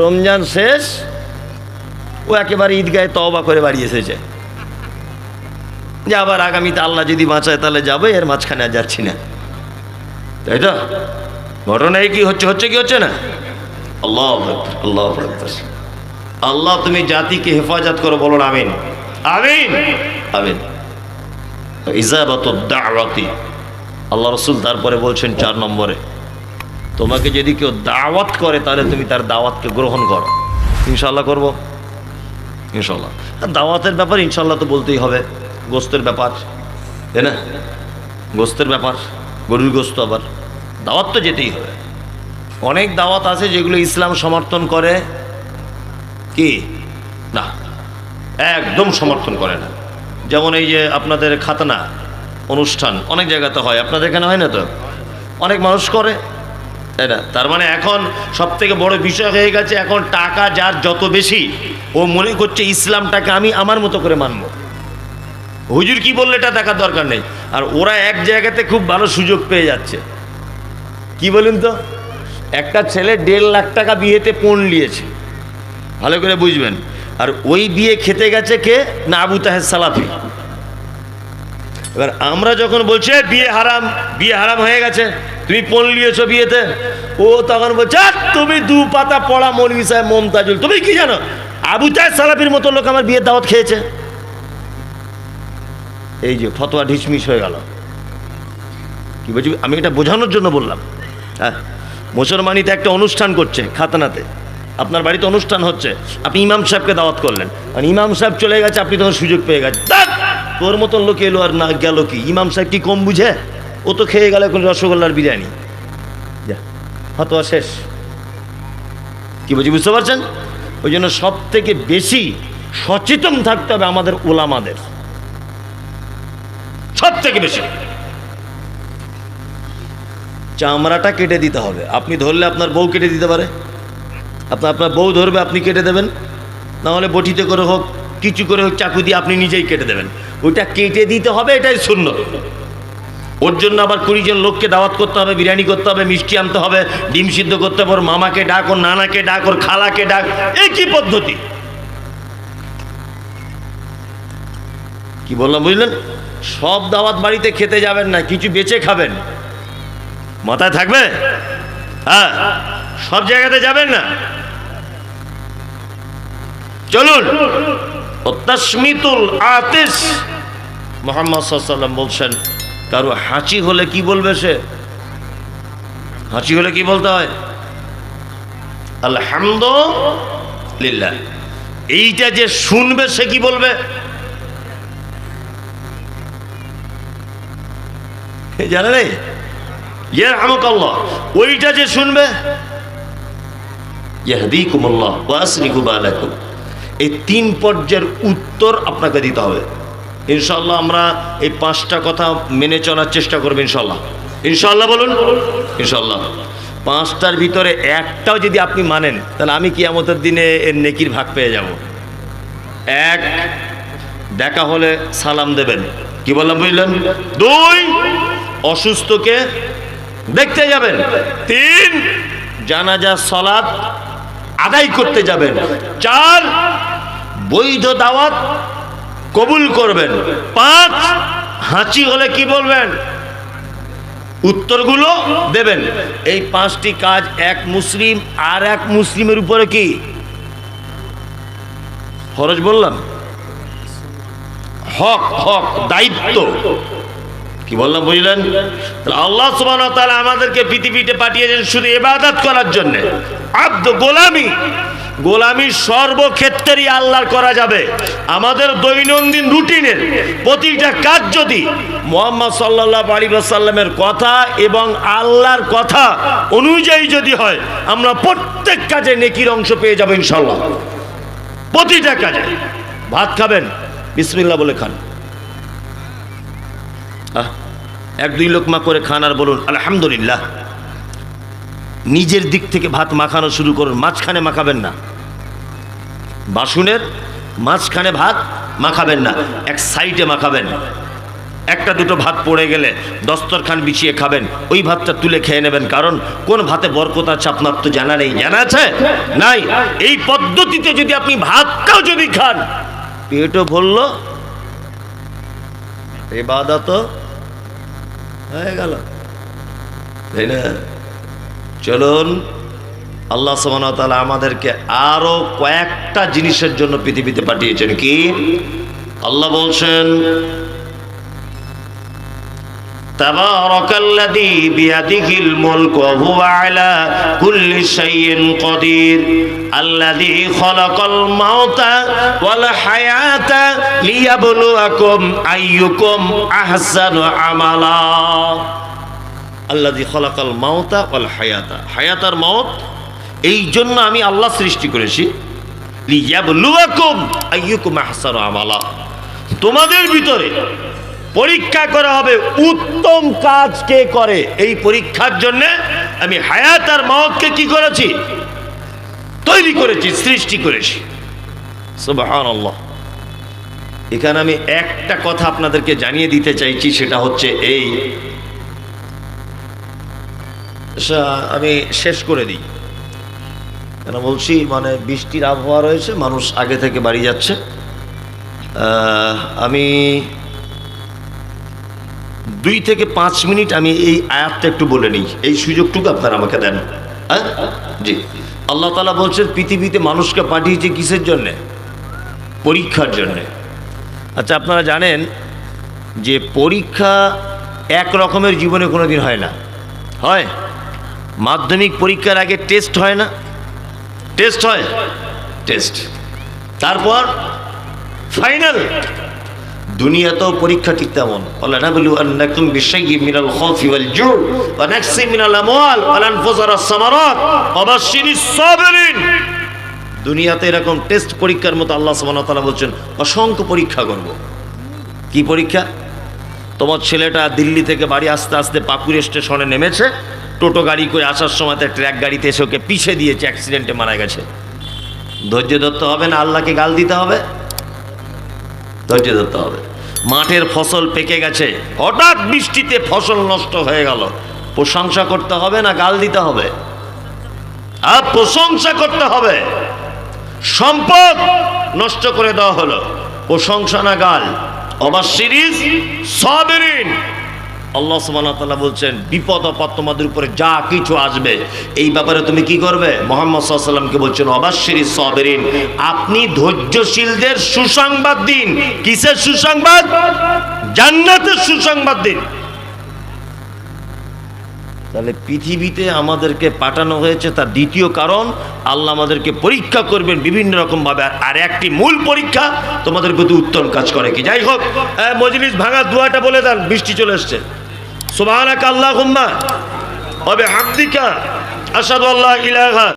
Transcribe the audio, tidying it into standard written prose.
রমজান শেষ, ও একেবারে ঈদগাহে তওবা করে বাড়ি এসেছে যে আবার আগামীতে আল্লাহ যদি বাঁচায় তাহলে যাবে, এর মাঝখানে আর যাচ্ছি না। তাই তো ঘটনা কি হচ্ছে কি হচ্ছে না? আল্লাহু আকবার, আল্লাহু আকবার। আল্লাহ তুমি জাতিকে হেফাজত করো, বলুন আমিন, আমিন, আমিন। ইজাবাতুদ দাওয়াতি, আল্লাহ রাসূল তারপরে বলছেন 4 নম্বরে, তোমাকে যদি কেউ দাওয়াত করে তাহলে তুমি তার দাওয়াতকে গ্রহণ করো। ইনশাআল্লাহ করব, ইনশাআল্লাহ। আর দাওয়াতের ব্যাপার ইনশাআল্লাহ তো বলতেই হবে। গোস্তের ব্যাপার, তাই না? গোস্তের ব্যাপার, গরুর গোস্ত, আবার দাওয়াত তো যেতেই হবে। অনেক দাওয়াত আছে যেগুলো ইসলাম সমর্থন করে কি না, একদম সমর্থন করে না। যেমন এই যে আপনাদের খাতনা অনুষ্ঠান অনেক জায়গাতে হয়, আপনাদের এখানে হয় না তো? অনেক মানুষ করে, তাই না? তার মানে এখন সব থেকে বড় বিষয় হয়ে গেছে, এখন টাকা যার যত বেশি, ও মনে করছে ইসলামটাকে আমি আমার মতো করে মানব। হুজুর কি বললে এটা দেখার দরকার নেই। আর ওরা এক জায়গাতে খুব ভালো সুযোগ পেয়ে যাচ্ছে। কি বলুন তো, একটা ছেলে 1.5 লাখ টাকা বিয়েতে পণ নিয়েছে, ভালো করে বুঝবেন। আর ওই বিয়ে খেতে গেছে কে না, আবু তাহের সালাফি। এবার আমরা যখন বলছে বিয়ে হারাম, বিয়ে হারাম হয়ে গেছে, তুমি পণ নিয়েছো বিয়েতে, ও তখন বলছে তুমি 2 পাতা পড়া মৌলভী সাহেব মমতাজুল, তুমি কি জানো আবু তাহের সালাফির মতো লোক আমার বিয়ের দাওয়াত খেয়েছে। এই যে ফতোয়া ঢিসমিস হয়ে গেল। কি বলছি, আমি এটা বোঝানোর জন্য বললাম। হ্যাঁ, মুসলমানিতে একটা অনুষ্ঠান করছে, খাতনাতে আপনার বাড়িতে অনুষ্ঠান হচ্ছে, আপনি ইমাম সাহেবকে দাওয়াত করলেন, আর ইমাম সাহেব চলে গেছে, আপনি তখন সুযোগ পেয়ে গেছেন। তোর মতন লোক এলো আর না গেল কি, ইমাম সাহেব কি কম বুঝে? ও তো খেয়ে গেল এখন রসগোল্লার বিরিয়ানি, যা ফতোয়া শেষ। কি বলছি, বুঝতে পারছেন? ওই জন্য সব থেকে বেশি সচেতন থাকতে হবে আমাদের ওলামাদের, সব থেকে বেশি। চামড়াটা কেটে দিতে হবে। আপনি ধরলে আপনার বউ কেটে দিতে পারে, আপনার বউ ধরবে, আপনি কেটে দেবেন, নাহলে বটিতে করে হোক, কিছু করে হোক, চাকু দিয়ে আপনি নিজেই কেটে দেবেন। ওইটা কেটে দিতে হবে, এটাই সুন্নাত। ওর জন্য আবার 20 জন লোককে দাওয়াত করতে হবে, বিরিয়ানি করতে হবে, মিষ্টি আনতে হবে, ডিম সিদ্ধ করতে হবে, ওর মামাকে ডাক, ওর নানাকে ডাক, ওর খালাকে ডাক। এই কি পদ্ধতি? কি বললাম বুঝলেন? সব দাওয়াত বাড়িতে খেতে যাবেন না, কিছু বেঁচে খাবেন, মাথায় থাকবে। হ্যাঁ, সব জায়গাতে যাবেন না। চলুন, তাসমিতুল আতিস, মুহাম্মদ সাল্লাল্লাহু আলাইহি ওয়াসাল্লাম বলছেন, কারো হাঁচি হলে কি বলবে সে? হাঁচি হলে কি বলতে হয়? আলহামদুলিল্লাহ। এইটা যে শুনবে সে কি বলবে? জানে নেই, ইয়ারহামুকাল্লাহ। ওইটা যে শুনবে, ইয়াহদিকুমুল্লাহ ওয়া আসলিহু বালাকুম। এই 3 পর্যায়ের উত্তর আপনাকে দিতে হবে। ইনশাআল্লাহ আমরা এই 5টা কথা মেনে চলার চেষ্টা করব ইনশাআল্লাহ। ইনশাআল্লাহ বলুন, ইনশাআল্লাহ। 5টার ভিতরে একটাও যদি আপনি মানেন, তাহলে আমি কিয়ামতের দিনে এর নেকির ভাগ পেয়ে যাব। 1, দেখা হলে সালাম দেবেন, কি বললাম বুঝলেন? 2, অসুস্থকে দেখতে যাবেন। 3, জানাজা সালাত আদায় করতে যাবেন। 4, বৈধ দাওয়াত কবুল করবেন। 5, হাঁচি হলে কি বলবেন? উত্তরগুলো দেবেন। এই 5টি কাজ এক মুসলিম আর এক মুসলিমের উপরে কি ফরজ বললাম? হক, হক, দায়িত্ব। কি বললাম বুঝলেন? আল্লাহ সুবহানাহু ওয়া তাআলা আমাদেরকে পৃথিবীতে পাঠিয়েছেন শুধু ইবাদত করার জন্য। আব্দ গোলামি, গোলামি সর্বক্ষেত্রেই আল্লাহর করা যাবে। আমাদের দৈনন্দিন রুটিনের প্রতিটা কাজ যদি মুহাম্মদ সাল্লাল্লাহু আলাইহি ওয়াসাল্লামের কথা এবং আল্লাহর কথা অনুযায়ী যদি হয়, আমরা প্রত্যেক কাজে নেকির অংশ পেয়ে যাব ইনশাআল্লাহ। প্রতিটা কাজে। ভাত খাবেন, বিসমিল্লাহ বলে খান। 1-2 লোকমা করে খান আর বলুন আলহামদুলিল্লাহ। নিজের দিক থেকে ভাত মাখানো শুরু করুন, মাঝখানে মাখাবেন না। বাসনের মাঝখানে ভাত মাখাবেন না, এক সাইডে মাখাবেন। একটা দুটো ভাত পড়ে গেলে দস্তরখান বিছিয়ে খাবেন, ওই ভাতটা তুলে খেয়ে নেবেন, কারণ কোন ভাতে বরকত আছে আপনার তো জানা নেই। জানা আছে? নাই। এই পদ্ধতিতে যদি আপনি ভাতটাও যদি খান, পেটও ভরল, ইবাদত হয়ে গেল, তাই না? চলুন, আল্লাহ সুবহানাহু ওয়া তাআলা আমাদেরকে আরো কয়েকটা জিনিসের জন্য পৃথিবীতে পাঠিয়েছেন। কি? আল্লাহ বলছেন, তাবারাকাল্লাযী বিয়াদিহিল মুলকু ওয়া হুয়া আলা কুল্লি শাইইন কাদির আল্লাযী খালাকাল মাউতা ওয়াল হায়াতা লিয়াবলুয়াকুম আইয়ুকুম আহসানু আমালা। আল্লাযী খালাকাল মাউতা ওয়াল হায়াতা, হায়াত আর মাউত এই জন্য আমি আল্লাহ সৃষ্টি করেছি, লিয়াবলুয়াকুম আইয়ুকুম আহসানু আমালা, তোমাদের ভিতরে পরীক্ষা করা হবে উত্তম কাজ কে করে। এই পরীক্ষার জন্য আমি হায়াত আর মাউতকে কি করেছি? তৈরি করেছি, সৃষ্টি করেছি। সুবহানাল্লাহ। এখানে আমি একটা কথা আপনাদেরকে জানিয়ে দিতে চাইছি, সেটা হচ্ছে এই, আমি শেষ করে দিই কেন বলছি, মানে বৃষ্টির আবহাওয়া রয়েছে, মানুষ আগে থেকে বাড়ি যাচ্ছে। আমি 2 থেকে 5 মিনিট আমি এই আয়াতটা একটু বলে নিই, এই সুযোগটুকু আপনারা আমাকে দেন। হ্যাঁ জি। আল্লাহ তাআলা বলছেন পৃথিবীতে মানুষকে পাঠিয়েছে কিসের জন্যে? পরীক্ষার জন্যে। আচ্ছা, আপনারা জানেন যে পরীক্ষা এক রকমের জীবনে কোনো দিন হয় না। হয়? মাধ্যমিক পরীক্ষার আগে টেস্ট হয় না? টেস্ট হয়, টেস্ট, তারপর ফাইনাল। দুনিয়াতেও পরীক্ষা ঠিক তেমন। ওয়ালানাবলুওয়ান্নাকুম বিশাইইম মিনাল খাউফি ওয়াল জু' ওয়া নাকসিম মিনাল আমওয়াল ওয়াল আনফুসি ওয়াস সামারাত ওয়া বাশশিরিস সাবিরিন। দুনিয়াতে এরকম টেস্ট পরীক্ষার মতো আল্লাহ সুবহানাহু ওয়া তাআলা বলছেন অসংখ্য পরীক্ষা করব। কি পরীক্ষা? তোমার ছেলেটা দিল্লি থেকে বাড়ি আসতে আসতে পাকুড় স্টেশনে নেমেছে, টোটো গাড়ি করে আসার সময় ট্রাক গাড়িতে এসে ওকে পিষে দিয়েছে, অ্যাক্সিডেন্টে মারা গেছে। ধৈর্য ধরতে হবে না আল্লাহকে গাল দিতে হবে? ধৈর্য ধরতে হবে। মাঠের ফসল পেকে গেছে, হঠাৎ বৃষ্টিতে ফসল নষ্ট হয়ে গেল, প্রশংসা করতে হবে না গাল দিতে হবে? আর প্রশংসা করতে হবে। সম্পদ নষ্ট করে দেওয়া হলো, প্রশংসা না গাল? অবাশশিরিস সাবিরিন। আল্লাহ সুবহানাহু ওয়া তাআলা বলছেন বিপদ আপদ তোমাদের উপরে যা কিছু আসবে, এই ব্যাপারে তুমি কি করবে? মুহাম্মদ সাল্লাল্লাহু আলাইহি ওয়াসাল্লামকে বলছেন অবাশশিরিস সাবিরিন, আপনি ধৈর্যশীলদের সুসংবাদ দিন। কিসের সুসংবাদ? জান্নাতের সুসংবাদ দিন। তাহলে পৃথিবীতে আমাদেরকে পাঠানো হয়েছে, তার দ্বিতীয় কারণ আল্লাহ আমাদেরকে পরীক্ষা করবেন বিভিন্ন রকম ভাবে। আর একটি মূল পরীক্ষা তোমাদের প্রতি উত্তম কাজ করে কি। যাই হোক, মজলিস ভাঙার দোয়াটা বলে দেন, বৃষ্টি চলে এসছে। সুবহানাকা আল্লাহুম্মা ওয়া বিহামদিকা আশহাদু আল্লা ইলাহা